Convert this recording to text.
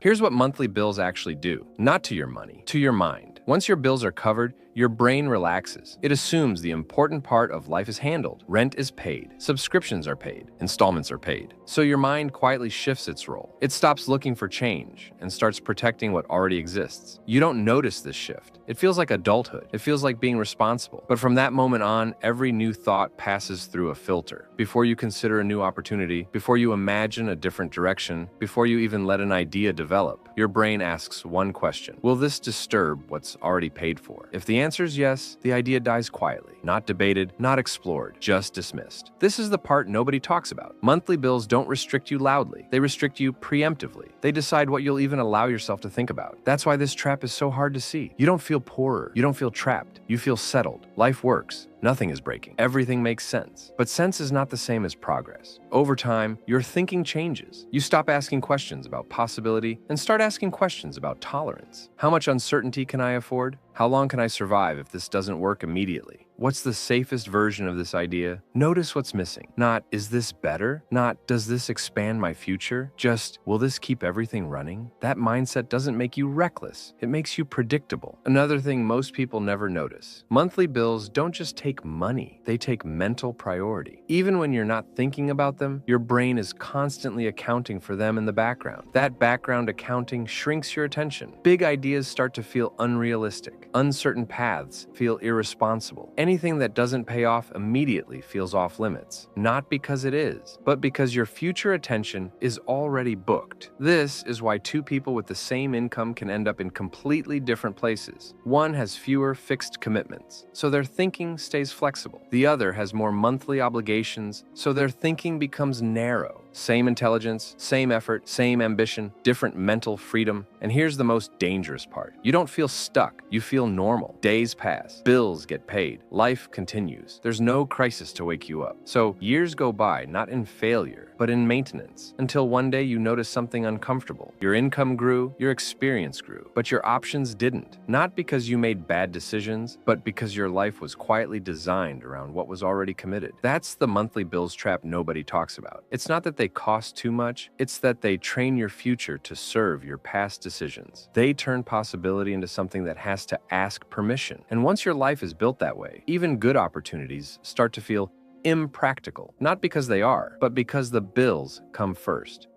Here's what monthly bills actually do. Not to your money, to your mind. Once your bills are covered, your brain relaxes. It assumes the important part of life is handled. Rent is paid, subscriptions are paid, installments are paid. So your mind quietly shifts its role. It stops looking for change and starts protecting what already exists. You don't notice this shift. It feels like adulthood. It feels like being responsible. But from that moment on, every new thought passes through a filter. Before you consider a new opportunity, before you imagine a different direction, before you even let an idea develop, your brain asks one question: will this disturb what's already paid for? If the answer is yes, the idea dies quietly, not debated, not explored, just dismissed. This is the part nobody talks about. Monthly bills don't restrict you loudly. They restrict you preemptively. They decide what you'll even allow yourself to think about. That's why this trap is so hard to see. You don't feel poorer. You don't feel trapped. You feel settled. Life works. Nothing is breaking. Everything makes sense. But sense is not the same as progress. Over time, your thinking changes. You stop asking questions about possibility and start asking questions about tolerance. How much uncertainty can I afford? How long can I survive if this doesn't work immediately? What's the safest version of this idea? Notice what's missing. Not, is this better? Not, does this expand my future? Just, will this keep everything running? That mindset doesn't make you reckless. It makes you predictable. Another thing most people never notice: monthly bills don't just take money, they take mental priority. Even when you're not thinking about them, your brain is constantly accounting for them in the background. That background accounting shrinks your attention. Big ideas start to feel unrealistic. Uncertain paths feel irresponsible. Anything that doesn't pay off immediately feels off limits. Not because it is, but because your future attention is already booked. This is why two people with the same income can end up in completely different places. One has fewer fixed commitments, so their thinking stays flexible. The other has more monthly obligations, so their thinking becomes narrow. Same intelligence, same effort, same ambition, different mental freedom. And here's the most dangerous part: you don't feel stuck, you feel normal. Days pass, bills get paid, life continues. There's no crisis to wake you up. So years go by, not in failure, but in maintenance, until one day you notice something uncomfortable. Your income grew, your experience grew, but your options didn't. Not because you made bad decisions, but because your life was quietly designed around what was already committed. That's the monthly bills trap nobody talks about. It's not that they cost too much, it's that they train your future to serve your past decisions. They turn possibility into something that has to ask permission. And once your life is built that way, even good opportunities start to feel impractical. Not because they are, but because the bills come first.